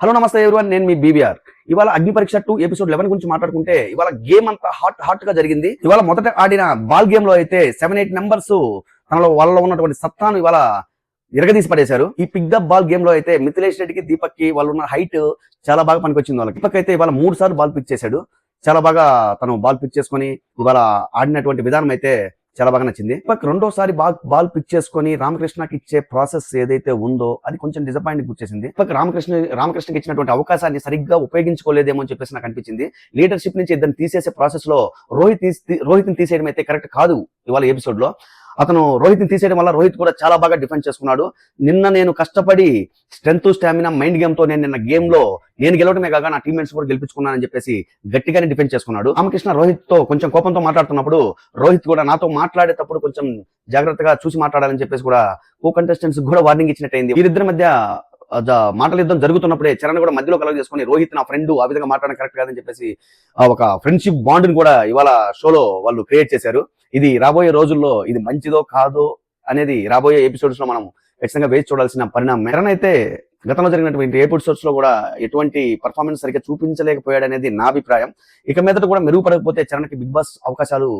Hello నమస్తే everyone, నేను మీ BBR. ఇవాళ అగ్ని పరీక్ష 2 ఎపిసోడ్ 11 గురించి మాట్లాడుకుంటే ఇవాళ గేమ్ అంతా హాట్ గా జరిగింది. ఇవాళ మొదట ఆడిన బాల్ గేమ్ లో అయితే 7-8 మెంబర్స్ తనలో వాళ్ళలో ఉన్నటువంటి సత్తాను ఇవాళ ఇరగదీసి పడేశారు. ఈ పిక్ ద బాల్ గేమ్ లో అయితే మిథిలేష్ రెడ్డికి, దీపక్ కి వాళ్ళు ఉన్న హైట్ చాలా బాగా పనికొచ్చింది వాళ్ళకి. దీపక్ అయితే ఇవాళ 3 సార్లు బాల్ పిచ్ చేశాడు. చాలా బాగా తను బాల్ పిచ్ చేసుకొని ఇవాళ ఆడినటువంటి విధానం అయితే చాలా బాగా నచ్చింది. దీపక్ రెండోసారి బాల్ పిచ్ చేసుకొని రామకృష్ణకి ఇచ్చే ప్రాసెస్ ఏదైతే ఉందో అది కొంచెం డిసప్పాయింట్ గుర్చేసింది. దీపక్ రామకృష్ణకి ఇచ్చినటువంటి అవకాశాన్ని సరిగ్గా ఉపయోగించుకోలేదేమో అని చెప్పేసి నాకు అనిపించింది. లీడర్షిప్ నుంచి ఇద్దరిని తీసేసే ప్రాసెస్ లో రోహిత్ తీసేయడం అయితే కరెక్ట్ కాదు. ఇవాళ ఎపిసోడ్ లో అతను రోహిత్ని తీసేయడం వల్ల రోహిత్ కూడా చాలా బాగా డిఫెండ్ చేసుకున్నాడు. నిన్న నేను కష్టపడి స్ట్రెంత్, స్టామినా, మైండ్ గేమ్ తో నిన్న గేమ్ లో నేను గెలవడమే కాక నా టీమ్మేట్స్ కూడా గెలిపించుకున్నానని చెప్పేసి గట్టిగానే డిఫెండ్ చేసుకున్నాడు. రామకృష్ణ రోహిత్ తో కొంచెం కోపంతో మాట్లాడుతున్నప్పుడు రోహిత్ కూడా నాతో మాట్లాడేటప్పుడు కొంచెం జాగ్రత్తగా చూసి మాట్లాడాలని చెప్పేసి కూడా కో కంటెస్టెంట్స్ కూడా వార్నింగ్ ఇచ్చినట్టయింది. వీరిద్దరి మధ్య మాటల యుద్ధం జరుగుతున్నప్పుడే చరణ్ కూడా మధ్యలో కలగ చేసుకుని రోహిత్ నా ఫ్రెండ్, ఆ విధంగా మాట్లాడడం కరెక్ట్ కాదని చెప్పేసి ఒక ఫ్రెండ్షిప్ బాండ్ ని కూడా ఇవాళ షోలో వాళ్ళు క్రియేట్ చేశారు. ఇది రాబోయే రోజుల్లో ఇది మంచిదో కాదో అనేది రాబోయే ఎపిసోడ్స్ లో మనం ఖచ్చితంగా వేచి చూడాల్సిన పరిణామం. చరణ్ అయితే గతంలో జరిగినటువంటి ఎపిసోడ్స్ లో కూడా ఎటువంటి పర్ఫార్మెన్స్ సరిగ్గా చూపించలేకపోయాడు అనేది నా అభిప్రాయం. ఇక మీదట కూడా మెరుగుపడకపోతే చరణ్ కి బిగ్ బాస్ అవకాశాలు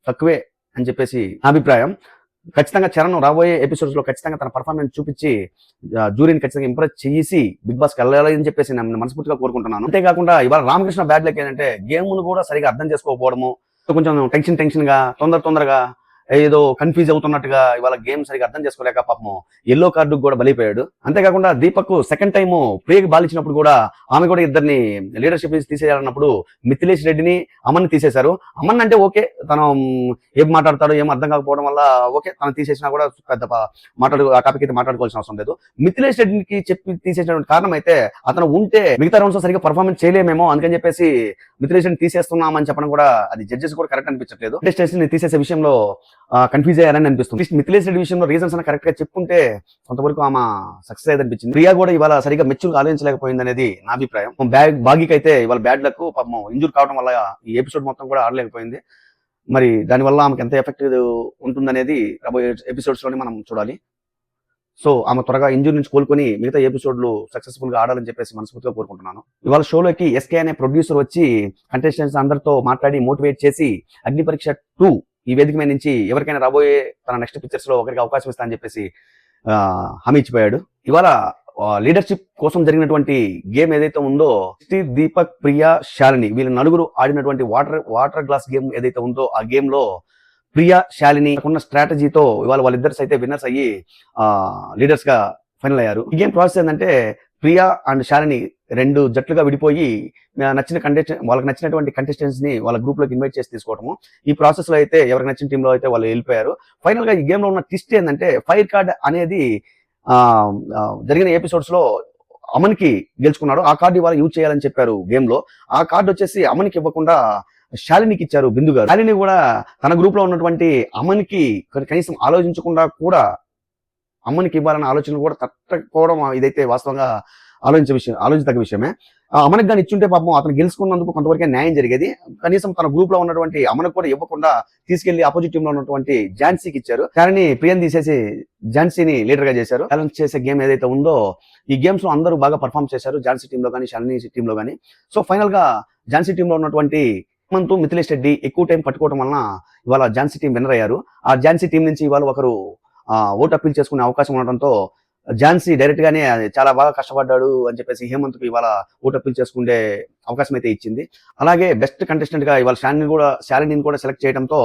తక్కువే అని చెప్పేసి నా అభిప్రాయం. ఖచ్చితంగా చరణ్ రాబోయే ఎపిసోడ్స్ లో ఖచ్చితంగా తన పర్ఫార్మెన్స్ చూపించి జూరీని ఖచ్చితంగా ఇంప్రెస్ చేసి బిగ్ బాస్ కి వెళ్ళాలి అని చెప్పేసి నేను మనస్ఫూర్తిగా కోరుకుంటున్నాను. అంతేకాకుండా ఇవాళ రామకృష్ణ బ్యాడ్ లక్ ఏంటంటే గేమ్ ను కూడా సరిగా అర్థం చేసుకోకపోవడము, కొంచెం టెన్షన్ గా తొందరగా ఏదో కన్ఫ్యూజ్ అవుతున్నట్టుగా ఇవాళ గేమ్ సరిగా అర్థం చేసుకోలేక పాపము ఎల్లో కార్డు కూడా బలైపోయాడు. అంతేకాకుండా దీపక్ సెకండ్ టైం ప్రియకి బాల్ ఇచ్చినప్పుడు కూడా ఆమె కూడా ఇద్దరిని లీడర్షిప్ నుంచి తీసేయాలన్నప్పుడు మిథిలేష్ రెడ్డిని, అమన్ని తీసేశారు. అమన్ అంటే ఓకే, తను ఏం మాట్లాడతాడో ఏం అర్థం కాకపోవడం వల్ల ఓకే, తను తీసేసినా కూడా పెద్ద ఆ టాపిక్ అయితే మాట్లాడుకోవాల్సిన అవసరం లేదు. మిథిలేష్ రెడ్డికి చెప్పి తీసేసినటువంటి కారణం అయితే అతను ఉంటే మిగతా రౌండ్స్ సరిగ్గా పర్ఫార్మెన్స్ చేయలేమేమో అందుకని చెప్పేసి మిథిలేష్ రెడ్డిని తీసేస్తున్నామని చెప్పడం కూడా అది జడ్జెస్ కూడా కరెక్ట్ అనిపించట్లేదు. కంటెస్టెంట్స్ ని తీసేసే విషయంలో కన్ఫ్యూజ్ అయ్యారని అనిపిస్తుంది. మిథిలేష్ రెడ్డి విషయంలో రీజన్స్ అని కరెక్ట్ గా చెప్పుకుంటే కొంతవరకు ఆమె సక్సెస్ అయ్యేది అనిపించింది. ప్రియా కూడా ఇవాళ సరిగా మెచ్యూర్ ఆలోచించలేకపోయింది అనేది నా అభిప్రాయం. భాగ్యకి అయితే ఇవాళ బ్యాడ్ లక్, పాపం ఇంజూర్ కావడం వల్ల ఈ ఎపిసోడ్ మొత్తం కూడా ఆడలేకపోయింది. మరి దానివల్ల ఆమెకి ఎంత ఎఫెక్ట్ ఉంటుందనేది రాబోయే ఎపిసోడ్స్ లోనే మనం చూడాలి. సో ఆమె త్వరగా ఇంజూర్ నుంచి కోలుకొని మిగతా ఎపిసోడ్లు సక్సెస్ఫుల్ గా ఆడాలని చెప్పేసి మనస్ఫూర్తిగా కోరుకుంటున్నాను. ఇవాళ షోలోకి ఎస్కే అనే ప్రొడ్యూసర్ వచ్చి కంటెస్టెంట్స్ అందరితో మాట్లాడి మోటివేట్ చేసి అగ్ని పరీక్ష 2 ఈ వేదిక మీద నుంచి ఎవరికైనా రాబోయే తన నెక్స్ట్ పిక్చర్స్ లో ఒకరికి అవకాశం ఇస్తా అని చెప్పేసి హామీ ఇచ్చిపోయాడు. ఇవాళ లీడర్షిప్ కోసం జరిగినటువంటి గేమ్ ఏదైతే ఉందో, దీపక్, ప్రియా, శాలిని వీళ్ళ నలుగురు ఆడినటువంటి వాటర్ గ్లాస్ గేమ్ ఏదైతే ఉందో ఆ గేమ్ లో ప్రియా, శాలిని ఉన్న స్ట్రాటజీతో ఇవాళ వాళ్ళిద్దరు అయితే విన్నర్స్ అయ్యి లీడర్స్ గా ఫైనల్ అయ్యారు. ఈ గేమ్ ప్రాసెస్ ఏంటంటే ప్రియా అండ్ శాలిని 2 జట్లుగా విడిపోయి వాళ్ళకి నచ్చినటువంటి కంటెస్టెంట్స్ ని వాళ్ళ గ్రూప్ లోకి ఇన్వైట్ చేసి తీసుకోవడము. ఈ ప్రాసెస్ లో అయితే ఎవరికి నచ్చిన టీంలో అయితే వాళ్ళు వెళ్ళిపోయారు. ఫైనల్ గా ఈ గేమ్ లో ఉన్న ట్విస్ట్ ఏంటంటే ఫైర్ కార్డ్ అనేది జరిగిన ఎపిసోడ్స్ లో అమన్కి గెలుచుకున్నాడు. ఆ కార్డు ఇవాళ యూజ్ చేయాలని చెప్పారు గేమ్ లో. ఆ కార్డు వచ్చేసి అమన్కి ఇవ్వకుండా శాలినికి ఇచ్చారు బిందు గారు. శాలిని కూడా తన గ్రూప్ లో ఉన్నటువంటి అమన్కి కనీసం ఆలోచించకుండా కూడా అమ్మనికి ఇవ్వాలన్న ఆలోచన కూడా తట్టకపోవడం ఇదైతే వాస్తవంగా ఆలోచించదగ్గ విషయమే. అమనికి కానీ ఇచ్చుంటే పాపం అతను గెలుచుకున్నందుకు కొంతవరకే న్యాయం జరిగేది. కనీసం తన గ్రూప్ లో ఉన్నటువంటి అమనికి కూడా ఇవ్వకుండా తీసుకెళ్లి ఆపోజిట్ టీమ్ లో ఉన్నటువంటి ఝాన్సీకి ఇచ్చారు. కానీ ప్రియని తీసేసి ఝాన్సీని లీడర్ గా చేశారు. ఛాలెంజ్ చేసే గేమ్ ఏదైతే ఉందో ఈ గేమ్స్ లో అందరూ బాగా పర్ఫామ్ చేశారు, ఝాన్సీ టీమ్ లో కానీ శాలిని టీమ్ లో కానీ. సో ఫైనల్ గా ఝాన్సీ టీమ్ లో ఉన్నటువంటి హేమంత్, మిథిలేష్ రెడ్డి ఎక్కువ టైం పట్టుకోవడం వలన ఇవాళ ఝాన్సీ టీం విన్నర్ అయ్యారు. ఆ ఝాన్సీ టీం నుంచి ఇవాళ ఒకరు ఓటు అప్పీల్ చేసుకునే అవకాశం ఉండడంతో ఝాన్సీ డైరెక్ట్ గానే చాలా బాగా కష్టపడ్డాడు అని చెప్పేసి హేమంత్ కు ఇవాళ ఓటు అప్పీల్ చేసుకునే అవకాశం అయితే ఇచ్చింది. అలాగే బెస్ట్ కంటెస్టెంట్ గా ఇవాళ శాలిని కూడా సెలెక్ట్ చేయడంతో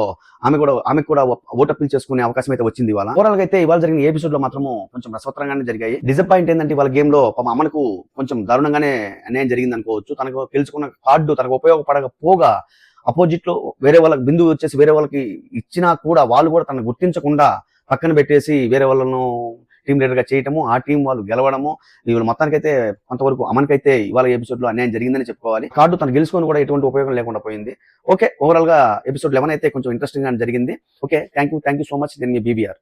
ఆమెకు కూడా ఓటు అప్పీల్ చేసుకునే అవకాశం అయితే వచ్చింది. ఇవాళ ఓవరాల్ గా అయితే ఇవాళ జరిగిన ఎపిసోడ్ లో మాత్రము కొంచెం రసవత్తరంగానే జరిగాయి. డిసప్పాయింట్ ఏంటంటే ఇవాళ గేమ్ లో అమనకు కొంచెం దారుణంగానే అన్యాయం జరిగింది అనుకోవచ్చు. తనకు తెలుసుకున్న కార్డు తనకు ఉపయోగపడకపోగా అపోజిట్ లో వేరే వాళ్ళకి బిందువు వచ్చేసి వేరే వాళ్ళకి ఇచ్చినా కూడా వాళ్ళు కూడా తనను గుర్తించకుండా పక్కన పెట్టేసి వేరే వాళ్ళను టీం లీడర్ గా చేయటము, ఆ టీం వాళ్ళు గెలవడము, ఇవాళ మొత్తానికైతే కొంతవరకు అమన్కైతే ఇవాళ ఎపిసోడ్ లో అన్యాయం జరిగిందని చెప్పుకోవాలి. కార్డు తను గెలుచుకొని కూడా ఎటువంటి ఉపయోగం లేకుండా పోయింది. ఓకే, ఓవరాల్ గా ఎపిసోడ్ 11 అయితే కొంచెం ఇంట్రెస్టింగ్ గా జరిగింది. Okay, thank you so much. నేను మీ బీబీఆర్.